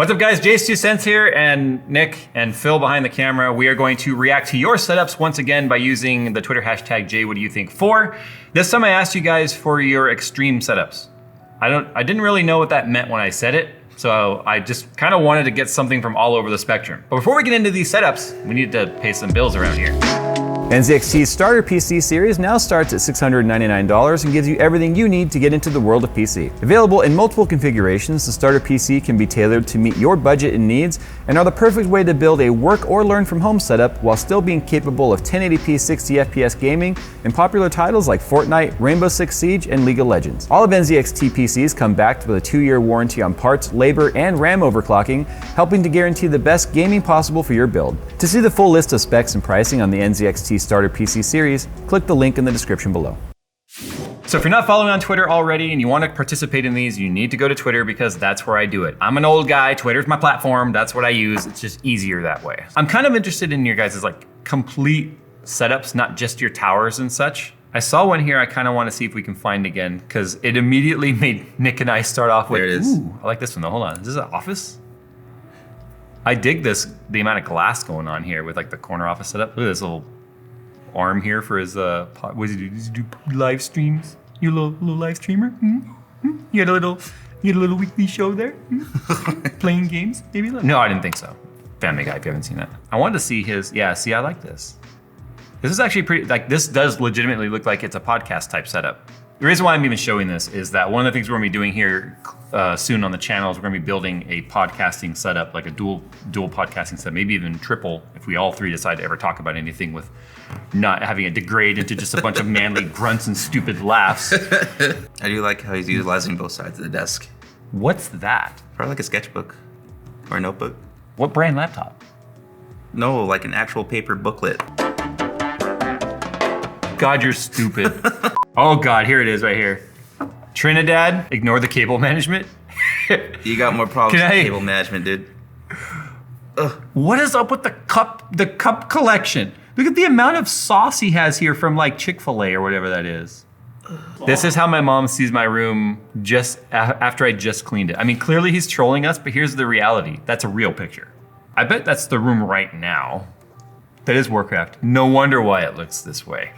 What's up guys, JayzTwoCents here, and Nick and Phil behind the camera. We are going to react to your setups once again by using the Twitter hashtag JayWhatDoYouThink4. This time I asked you guys for your extreme setups. I didn't really know what that meant when I said it, so I just kind of wanted to get something from all over the spectrum. But before we get into these setups, we need to pay some bills around here. NZXT's starter PC series now starts at $699 and gives you everything you need to get into the world of PC. Available in multiple configurations, the starter PC can be tailored to meet your budget and needs and are the perfect way to build a work or learn from home setup while still being capable of 1080p 60fps gaming and popular titles like Fortnite, Rainbow Six Siege, and League of Legends. All of NZXT PCs come backed with a 2-year warranty on parts, labor, and RAM overclocking, helping to guarantee the best gaming possible for your build. To see the full list of specs and pricing on the NZXT Starter PC series, click the link in the description below. So if you're not following on Twitter already and you want to participate in these, you need to go to Twitter because that's where I do it. I'm an old guy, Twitter's my platform, that's what I use. It's just easier that way. I'm kind of interested in your guys' like complete setups, not just your towers and such. I saw one here I kind of want to see if we can find again because it immediately made Nick and I start off with, there it is. Ooh, I like this one though, hold on. Is this an office? I dig this, the amount of glass going on here with like the corner office setup. Look at this little arm here for his, what does he do? Does he do live streams? You little live streamer? You had a little weekly show there? Playing games, maybe? No, I didn't think so. Family Guy, if you haven't seen that. I wanted to see his, yeah, see, I like this. This is actually pretty, like this does legitimately look like it's a podcast type setup. The reason why I'm even showing this is that one of the things we're gonna be doing here soon on the channel is we're gonna be building a podcasting setup, like a dual podcasting setup, maybe even triple if we all three decide to ever talk about anything with not having it degrade into just a bunch of manly grunts and stupid laughs. I do like how he's utilizing both sides of the desk. What's that? Probably like a sketchbook or a notebook. What brand laptop? No, like an actual paper booklet. God, you're stupid. Oh God, here it is right here. Trinidad, ignore the cable management. You got more problems with I- cable management, dude. Ugh. What is up with the cup collection? Look at the amount of sauce he has here from like Chick-fil-A or whatever that is. This is how my mom sees my room just after I just cleaned it. I mean, clearly he's trolling us, but here's the reality. That's a real picture. I bet that's the room right now. That is Warcraft. No wonder why it looks this way.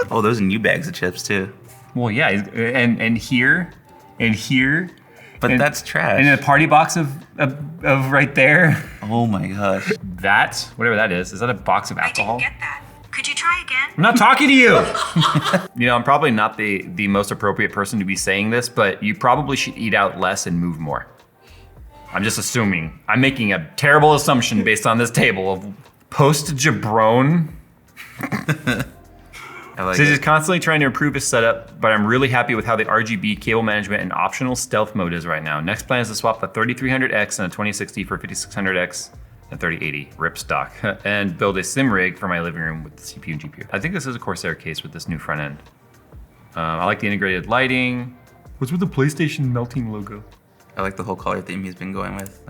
Oh, those are new bags of chips too. Well, yeah, and here, and here. But and, that's trash. And a party box of right there. Oh my gosh. That, whatever that is that a box of alcohol? I didn't get that. Could you try again? I'm not talking to you. You know, I'm probably not the most appropriate person to be saying this, but you probably should eat out less and move more. I'm just assuming. I'm making a terrible assumption based on this table of post-jabron. I like So he's it. just constantly trying to improve his setup, but I'm really happy with how the RGB cable management and optional stealth mode is right now. Next plan is to swap the 3300X and a 2060 for 5600X and 3080 rip stock and build a sim rig for my living room with the CPU and GPU. I think this is a Corsair case with this new front end. I like the integrated lighting. What's with the PlayStation melting logo? I like the whole color theme he's been going with.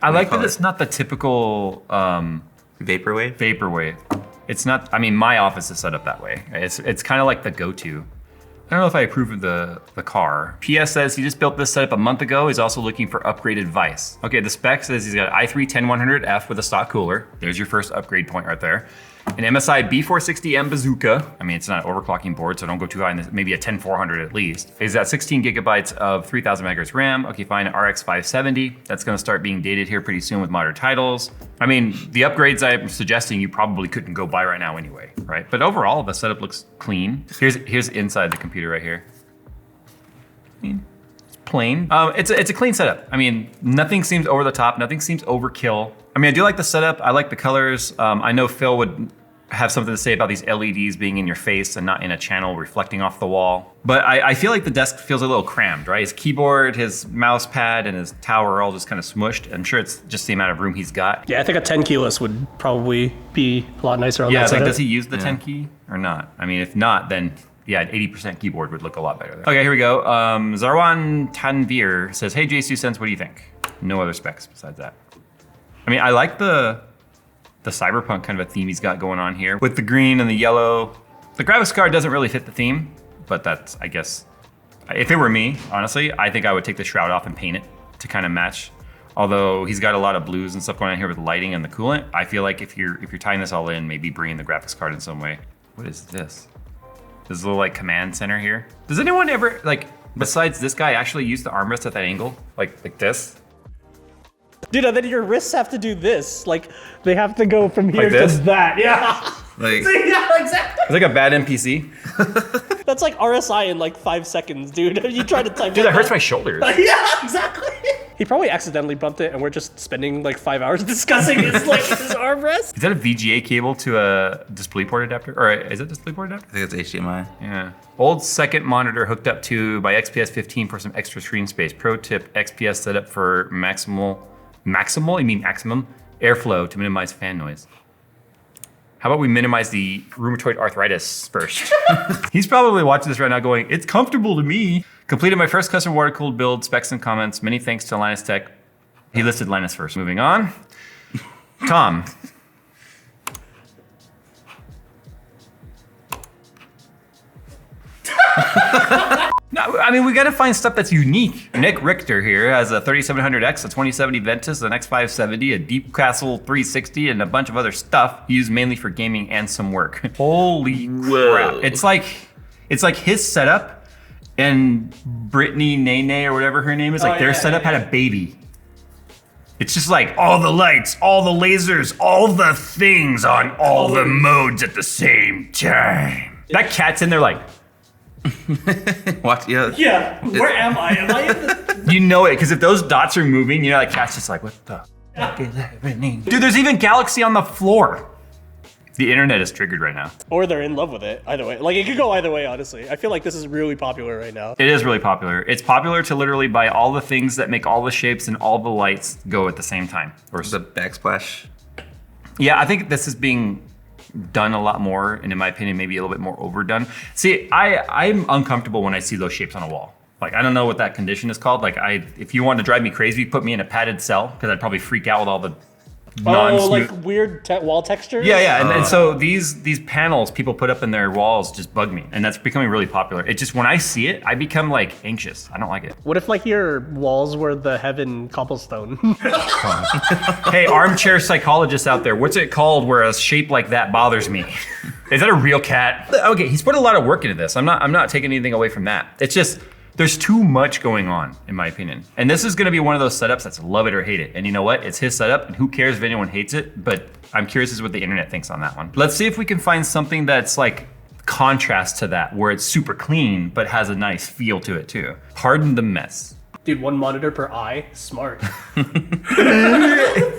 I like that it's not the typical Vaporwave? Vaporwave. It's not, I mean, my office is set up that way. It's kind of like the go-to. I don't know if I approve of the car. PS says he just built this setup a month ago. He's also looking for upgraded Vice. Okay, the spec says he's got an i3-10100F with a stock cooler. There's your first upgrade point right there. An MSI B460M Bazooka. I mean, it's not an overclocking board, so don't go too high in this, maybe a 10400 at least. He's got 16 gigabytes of 3000 megahertz RAM. Okay, fine, RX 570. That's gonna start being dated here pretty soon with modern titles. I mean, the upgrades I'm suggesting you probably couldn't go buy right now anyway, right? But overall, the setup looks clean. Here's inside the computer right here. I mean, it's plain. It's a clean setup. I mean, nothing seems over the top, nothing seems overkill. I mean, I do like the setup, I like the colors. I know Phil would have something to say about these LEDs being in your face and not in a channel reflecting off the wall. But I feel like the desk feels a little crammed, right? His keyboard, his mouse pad, and his tower are all just kind of smushed. I'm sure it's just the amount of room he's got. Yeah, I think a 10 keyless would probably be a lot nicer on Yeah, that it's like, setup. does he use the 10 key or not? I mean, if not, then yeah, an 80% keyboard would look a lot better there. Okay, here we go. Zarwan Tanvir says, hey, JayzTwoCents, what do you think? No other specs besides that. I mean, I like the cyberpunk kind of a theme he's got going on here with the green and the yellow. The graphics card doesn't really fit the theme, but that's, I guess, if it were me, honestly, I think I would take the shroud off and paint it. to kind of match. Although he's got a lot of blues and stuff going on here with lighting and the coolant. I feel like if you're tying this all in, maybe bringing the graphics card in some way. What is this? This little like command center here. Does anyone ever, like, besides this guy, actually use the armrest at that angle? Like this? Dude, and then your wrists have to do this. Like, they have to go from here Like this? to that. Yeah. Like, Yeah, exactly. It's like a bad NPC. That's like RSI in like 5 seconds, dude. You try to type Dude, that hurts my that. shoulders. Yeah, exactly. He probably accidentally bumped it, and we're just spending like 5 hours discussing his like his armrest. Is that a VGA cable to a DisplayPort adapter? Or is it DisplayPort adapter? I think it's HDMI. Yeah. Old second monitor hooked up to by XPS 15 for some extra screen space. Pro tip, XPS setup for maximum airflow to minimize fan noise. How about we minimize the rheumatoid arthritis first? He's probably watching this right now going, it's comfortable to me. Completed my first custom water-cooled build, specs and comments. Many thanks to Linus Tech. He listed Linus first. Moving on. Tom. No, I mean, we gotta find stuff that's unique. Nick Richter here has a 3700X, a 2070 Ventus, an X570, a Deep Castle 360, and a bunch of other stuff used mainly for gaming and some work. Holy crap. It's like his setup and Brittany Nene or whatever her name is, like their setup had a baby. It's just like all the lights, all the lasers, all the things on all the modes at the same time. That cat's in there like, Watch, yeah. Yeah, where am I? Am I in the... you know it, because if those dots are moving, you know, that cat's just like, what the fuck is happening? Dude, there's even Galaxy on the floor. The internet is triggered right now. Or they're in love with it, either way. Like, it could go either way, honestly. I feel like this is really popular right now. It is really popular. It's popular to literally buy all the things that make all the shapes and all the lights go at the same time. Or The backsplash. yeah, I think this is being done a lot more, and in my opinion, maybe a little bit more overdone. See, I'm uncomfortable when I see those shapes on a wall. Like, I don't know what that condition is called. Like, if you want to drive me crazy, put me in a padded cell, because I'd probably freak out with all the like weird wall textures? Yeah, and so these panels people put up in their walls just bug me, and that's becoming really popular. It just, when I see it, I become like anxious. I don't like it. What if like your walls were the heaven cobblestone? Hey, armchair psychologists out there, what's it called where a shape like that bothers me? Is that a real cat? Okay, he's put a lot of work into this. I'm not taking anything away from that. It's just, there's too much going on, in my opinion. And this is gonna be one of those setups that's love it or hate it. And you know what? It's his setup, and who cares if anyone hates it, but I'm curious as to what the internet thinks on that one. Let's see if we can find something that's like contrast to that, where it's super clean, but has a nice feel to it too. Pardon the mess. Dude, 1 monitor per eye? Smart.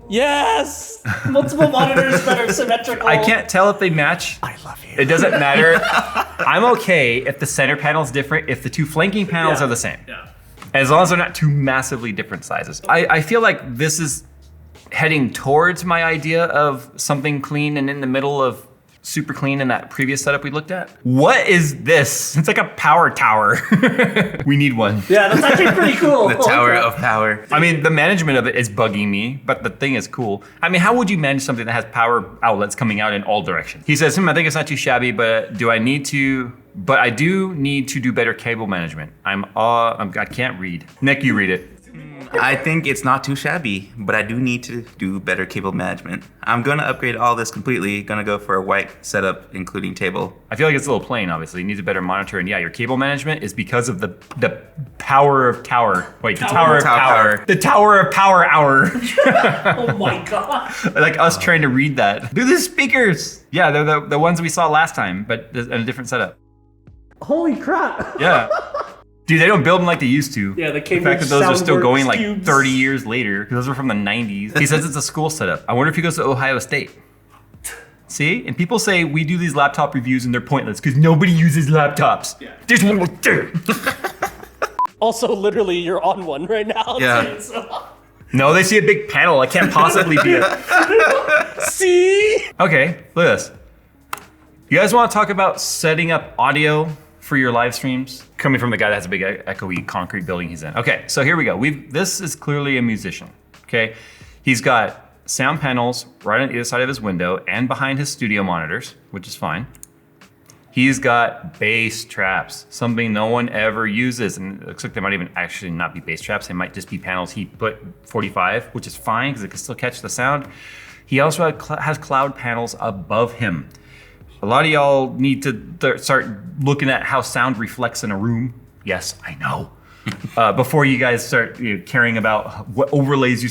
Yes! Multiple monitors that are symmetrical. I can't tell if they match. I love you. It doesn't matter. I'm okay if the center panel's different, if the two flanking panels Yeah. are the same. Yeah. As long as they're not two massively different sizes. I feel like this is heading towards my idea of something clean and in the middle of super clean in that previous setup we looked at. What is this? It's like a power tower. We need one. Yeah, that's actually pretty cool. The Tower of Power. I mean, the management of it is bugging me, but the thing is cool. I mean, how would you manage something that has power outlets coming out in all directions? He says, I think it's not too shabby, but I do need to do better cable management. I can't read. Nick, you read it. I think it's not too shabby, but I do need to do better cable management. I'm gonna upgrade all this completely. Gonna go for a white setup, including table. I feel like it's a little plain, obviously. It needs a better monitor, and yeah, your cable management is because of the power of tower. Wait, the tower of power. The tower of power hour. Oh my god. Like us trying to read that. They're the speakers. Yeah, they're the ones we saw last time, but in a different setup. Holy crap. Yeah. Dude, they don't build them like they used to. Yeah, the fact Cambridge that those are still Soundworks going like cubes. 30 years later. Those are from the 90s. He says it's a school setup. I wonder if he goes to Ohio State. See? And people say we do these laptop reviews and they're pointless because nobody uses laptops. Yeah. There's one more thing. Also, literally, you're on one right now. Yeah. So. No, they see a big panel. I can't possibly be a... See? Okay, look at this. You guys want to talk about setting up audio for your live streams? Coming from the guy that has a big echoey concrete building he's in. Okay, so here we go. This is clearly a musician, okay? He's got sound panels right on either side of his window and behind his studio monitors, which is fine. He's got bass traps, something no one ever uses. And it looks like they might even actually not be bass traps. They might just be panels he put 45, which is fine because it can still catch the sound. He also has cloud panels above him. A lot of y'all need to start looking at how sound reflects in a room. Yes, I know. Before you guys start caring about what overlays you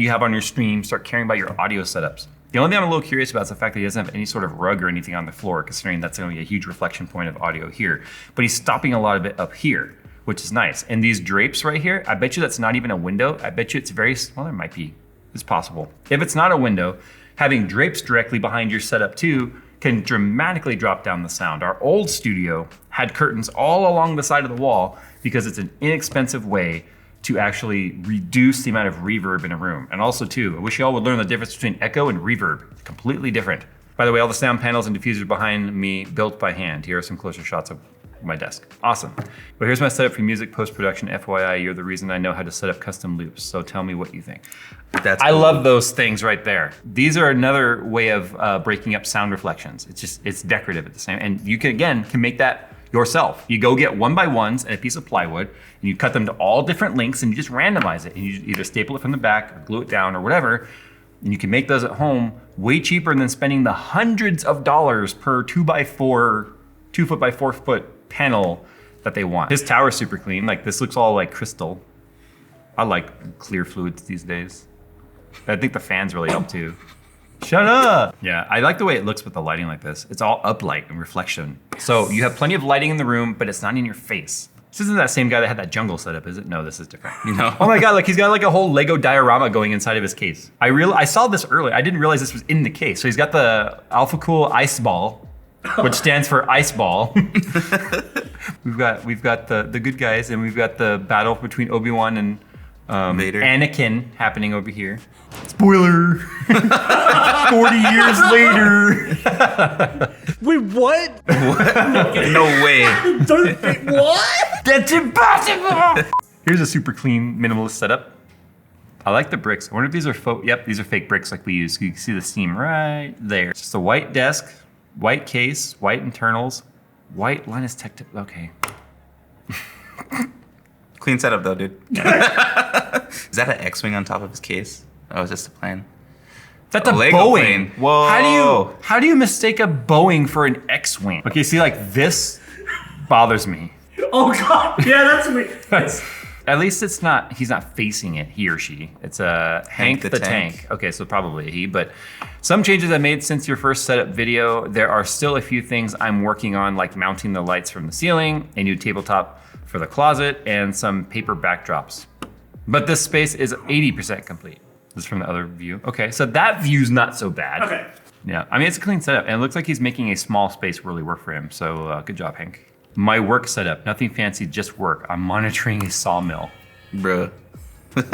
have on your stream, start caring about your audio setups. The only thing I'm a little curious about is the fact that he doesn't have any sort of rug or anything on the floor, considering that's going to be a huge reflection point of audio here. But he's stopping a lot of it up here, which is nice. And these drapes right here, I bet you that's not even a window. I bet you it's well, there might be. It's possible. If it's not a window, having drapes directly behind your setup too can dramatically drop down the sound. Our old studio had curtains all along the side of the wall because it's an inexpensive way to actually reduce the amount of reverb in a room. And also too, I wish y'all would learn the difference between echo and reverb. Completely different. By the way, all the sound panels and diffusers behind me built by hand. Here are some closer shots of my desk. Awesome. But here's my setup for music post-production. FYI, you're the reason I know how to set up custom loops. So tell me what you think. I love those things right there. These are another way of breaking up sound reflections. It's decorative at the same, and you can make that yourself. You go get 1x1s and a piece of plywood, and you cut them to all different lengths, and you just randomize it. And you either staple it from the back or glue it down or whatever. And you can make those at home way cheaper than spending the hundreds of dollars per 2x4, 2 foot by 4 foot panel that they want. His tower is super clean. Like this looks all like crystal. I like clear fluids these days. I think the fans really help too. Shut up! Yeah, I like the way it looks with the lighting like this. It's all uplight and reflection. So you have plenty of lighting in the room, but it's not in your face. This isn't that same guy that had that jungle setup, is it? No, this is different. No. Oh my God, like he's got like a whole Lego diorama going inside of his case. I saw this earlier. I didn't realize this was in the case. So he's got the Alpha Cool Ice Ball, which stands for Ice Ball. we've got the good guys, and we've got the battle between Obi-Wan and Vader. Anakin happening over here. Spoiler! 40 years later. Wait, what? No way. What? That's impossible! Here's a super clean minimalist setup. I like the bricks. I wonder if these are Yep, these are fake bricks like we use. You can see the seam right there. Just a white desk, white case, white internals, white Linus Tech Tip. Okay. Clean setup though, dude. Is that an X-Wing on top of his case? Oh, it's just a plane. That's a Lego Boeing. plane. Whoa. How do you mistake a Boeing for an X-Wing? Okay, see, like this bothers me. Oh God! Yeah, that's me. At least he's not facing it, he or she. It's Hank the Tank. Okay, so probably a he, but some changes I made since your first setup video. There are still a few things I'm working on, like mounting the lights from the ceiling, a new tabletop for the closet, and some paper backdrops. But this space is 80% complete. This is from the other view. Okay, so that view's not so bad. Okay. Yeah, I mean, it's a clean setup, and it looks like he's making a small space really work for him, so good job, Hank. My work setup, nothing fancy, just work. I'm monitoring a sawmill. Bruh.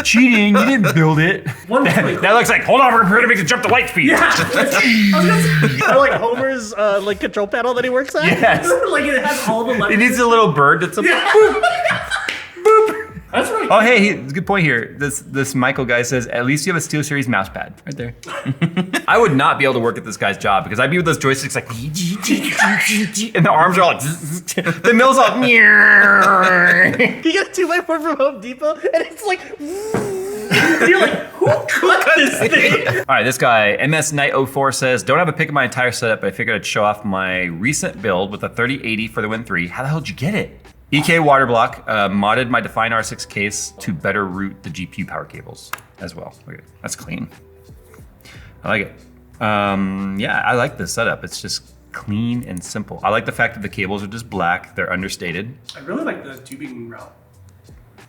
Cheating, you didn't build it. That looks like, hold on, we're gonna make it jump to light speed. Yeah. I like Homer's like control panel that he works at. Yes. Like it has all the levers. It needs a little bird that's a boop, boop. That's right. Oh, hey, good point here. This Michael guy says, at least you have a SteelSeries mouse pad right there. I would not be able to work at this guy's job because I'd be with those joysticks like, and the arms are all like, the mill's all, You get a 2x4 from Home Depot, and it's like, and you're like, who cut this thing? All right, this guy, MS Knight04 says, don't have a pic of my entire setup, but I figured I'd show off my recent build with a 3080 for the Win 3. How the hell did you get it? EK Waterblock modded my Define R6 case to better route the GPU power cables as well. Okay, that's clean. I like it. Yeah, I like this setup. It's just clean and simple. I like the fact that the cables are just black. They're understated. I really like the tubing route.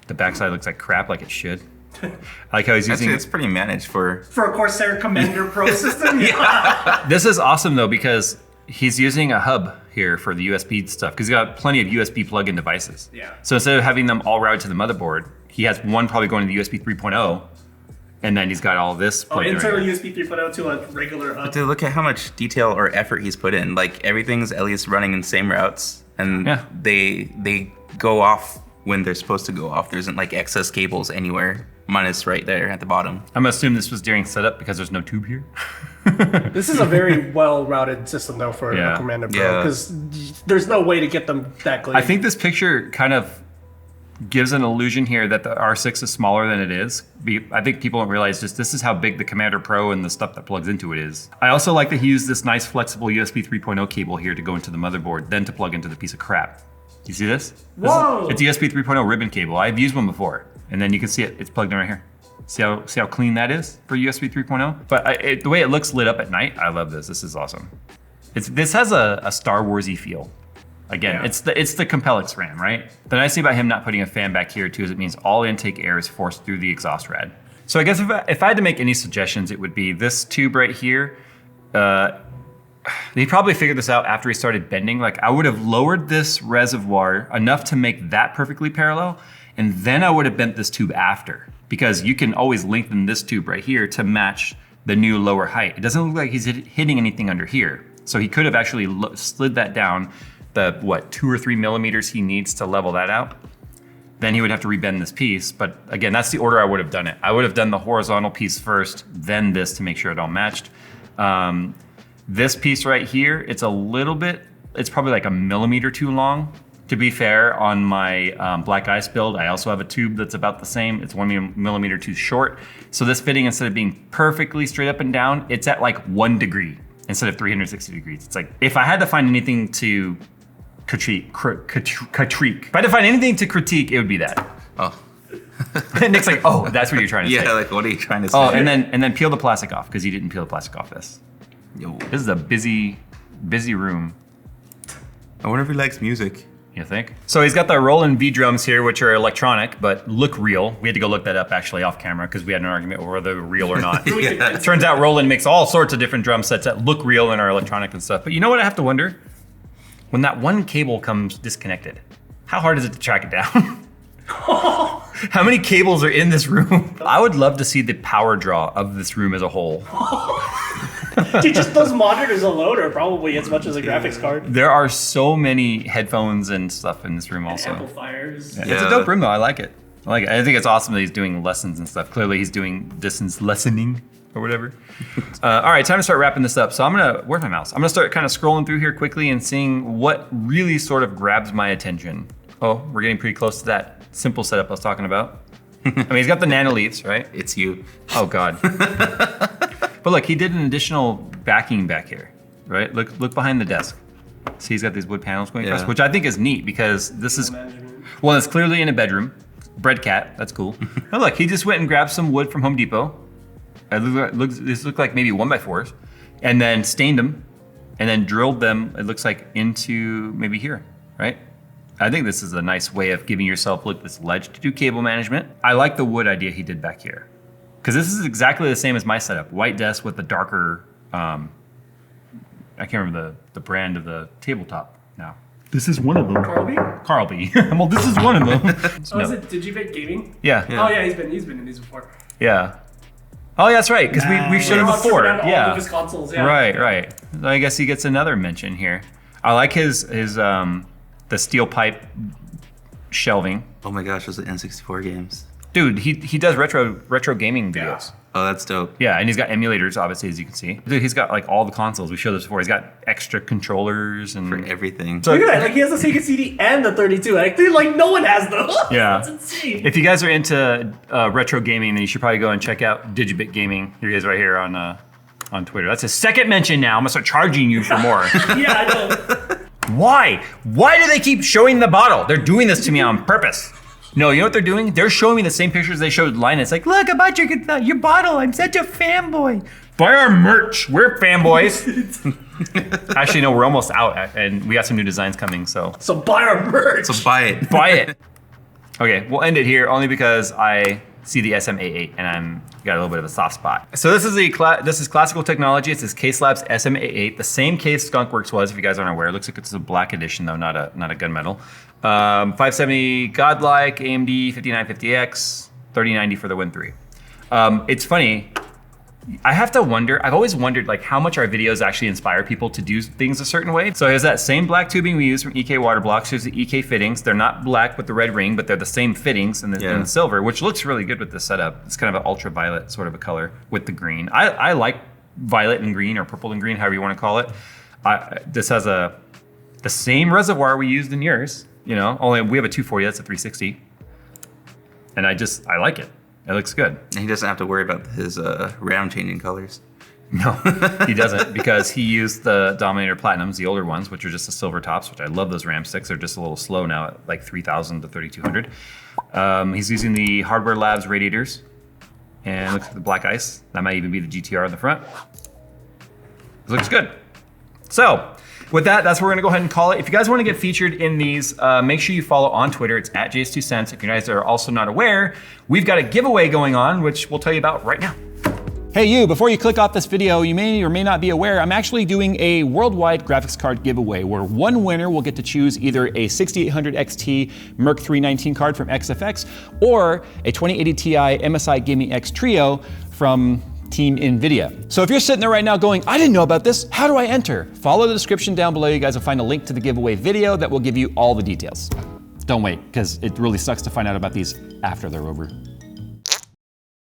The backside looks like crap, like it should. I like how he's using. It's pretty managed for a Corsair Commander Pro system. Yeah. This is awesome though because he's using a hub here for the USB stuff because he's got plenty of USB plug-in devices. Yeah. So instead of having them all routed to the motherboard, he has one probably going to the USB 3.0, and then he's got all this. Internal USB 3.0 to a regular hub. To look at how much detail or effort he's put in. Like everything's at least running in the same routes, and they go off when they're supposed to go off. There isn't like excess cables anywhere. minus right there at the bottom. I'm gonna assume this was during setup because there's no tube here. This is a very well-routed system, though, for Yeah. a Commander Pro, Yeah. because there's no way to get them that clean. I think this picture kind of gives an illusion here that the R6 is smaller than it is. I think people don't realize just this is how big the Commander Pro and the stuff that plugs into it is. I also like that he used this nice flexible USB 3.0 cable here to go into the motherboard, then to plug into the piece of crap. You see this? Whoa! It's USB 3.0 ribbon cable. I've used one before, and then you can see it's plugged in right here. See how clean that is for USB 3.0? But the way it looks lit up at night, I love this. This is awesome. This has a Star Warsy feel. Again, Yeah. it's the Compellix RAM, right? The nice thing about him not putting a fan back here too is it means all intake air is forced through the exhaust rad. So I guess if I had to make any suggestions, it would be this tube right here. He probably figured this out after he started bending. Like I would have lowered this reservoir enough to make that perfectly parallel, and then I would have bent this tube after, because you can always lengthen this tube right here to match the new lower height. It doesn't look like he's hitting anything under here. So he could have actually slid that down the, 2 or 3 millimeters he needs to level that out. Then he would have to rebend this piece. But again, that's the order I would have done it. I would have done the horizontal piece first, then this to make sure it all matched. This piece right here, it's probably like a millimeter too long. To be fair, on my Black Ice build, I also have a tube that's about the same. It's 1 millimeter too short. So this fitting, instead of being perfectly straight up and down, it's at like 1 degree instead of 360 degrees. It's like, if I had to find anything to critique, it would be that. Oh. Nick's like, oh, that's what you're trying to say. Yeah, like what are you trying to say? Oh, and then peel the plastic off, because you didn't peel the plastic off this. Yo. This is a busy room. I wonder if he likes music. You think? So he's got the Roland V drums here, which are electronic, but look real. We had to go look that up actually off camera because we had an argument over whether they were real or not. Yeah. Turns out Roland makes all sorts of different drum sets that look real and are electronic and stuff. But you know what I have to wonder? When that one cable comes disconnected, how hard is it to track it down? How many cables are in this room? I would love to see the power draw of this room as a whole. Dude, just those monitors alone are probably as much as a graphics card. There are so many headphones and stuff in this room also. Amplifiers. It's a dope room though, I like it. I think it's awesome that he's doing lessons and stuff. Clearly he's doing distance lessoning or whatever. All right, time to start wrapping this up. So where's my mouse? I'm gonna start kind of scrolling through here quickly and seeing what really sort of grabs my attention. Oh, we're getting pretty close to that simple setup I was talking about. I mean, he's got the nano leaves, right? It's you. Oh God. But look, he did an additional backing back here, right? Look behind the desk. See, he's got these wood panels going across, which I think is neat because this is, well, it's clearly in a bedroom. Bread cat, that's cool. Oh look, he just went and grabbed some wood from Home Depot. These look like maybe 1x4s, and then stained them, and then drilled them, it looks like, into maybe here, right? I think this is a nice way of giving yourself this ledge to do cable management. I like the wood idea he did back here, because this is exactly the same as my setup. White desk with the darker, I can't remember the brand of the tabletop now. This is one of them. Carlby. Well, this is one of them. Oh, is it Digibit Gaming? Yeah. Oh yeah, he's been in these before. Yeah. Oh, yeah, that's right, because we showed him before. All Yeah. of his consoles, yeah. Right. I guess he gets another mention here. I like his the steel pipe shelving. Oh my gosh, those are N64 games. Dude, he does retro gaming videos. Oh, that's dope. Yeah, and he's got emulators, obviously, as you can see. Dude, he's got like all the consoles. We showed this before. He's got extra controllers and For everything. So- Look at that, like he has the Sega CD and the 32. Like, dude, like no one has those. Yeah. That's insane. If you guys are into retro gaming, then you should probably go and check out Digibit Gaming. Here he is right here on Twitter. That's his second mention now. I'm gonna start charging you for more. Yeah, I know. Why? Why do they keep showing the bottle? They're doing this to me on purpose. No, you know what they're doing? They're showing me the same pictures they showed Linus. Like, look, I bought your bottle. I'm such a fanboy. Buy our merch. We're fanboys. Actually, no, we're almost out, and we got some new designs coming, so. So buy our merch. So buy it. Buy it. Okay, we'll end it here only because I see the SM88 and I'm got a little bit of a soft spot. So this is classical technology. It's this Case Labs SM88, the same case Skunkworks was, if you guys aren't aware. It looks like it's a black edition though, not a gunmetal. 570 Godlike, AMD 5950X, 3090 for the Win 3. It's funny, I have to wonder, I've always wondered like how much our videos actually inspire people to do things a certain way. So it has that same black tubing we use from EK water blocks. Here's the EK fittings. They're not black with the red ring, but they're the same fittings in the silver, which looks really good with this setup. It's kind of an ultraviolet sort of a color with the green. I like violet and green, or purple and green, however you want to call it. This has the same reservoir we used in yours, you know, only we have a 240, that's a 360. And I like it. It looks good. And he doesn't have to worry about his RAM changing colors. No, he doesn't, because he used the Dominator Platinums, the older ones, which are just the silver tops, which I love those RAM sticks. They're just a little slow now at like 3,000 to 3,200. He's using the Hardware Labs radiators, and looks like the black ice. That might even be the GTR in the front. It looks good. So, with that, that's where we're gonna go ahead and call it. If you guys wanna get featured in these, make sure you follow on Twitter. It's at JayzTwoCents. If you guys are also not aware, we've got a giveaway going on, which we'll tell you about right now. Hey you, before you click off this video, you may or may not be aware, I'm actually doing a worldwide graphics card giveaway where one winner will get to choose either a 6800 XT Merc 319 card from XFX or a 2080 Ti MSI Gaming X Trio from Team NVIDIA. So if you're sitting there right now going, I didn't know about this, how do I enter? Follow the description down below. You guys will find a link to the giveaway video that will give you all the details. Don't wait, because it really sucks to find out about these after they're over.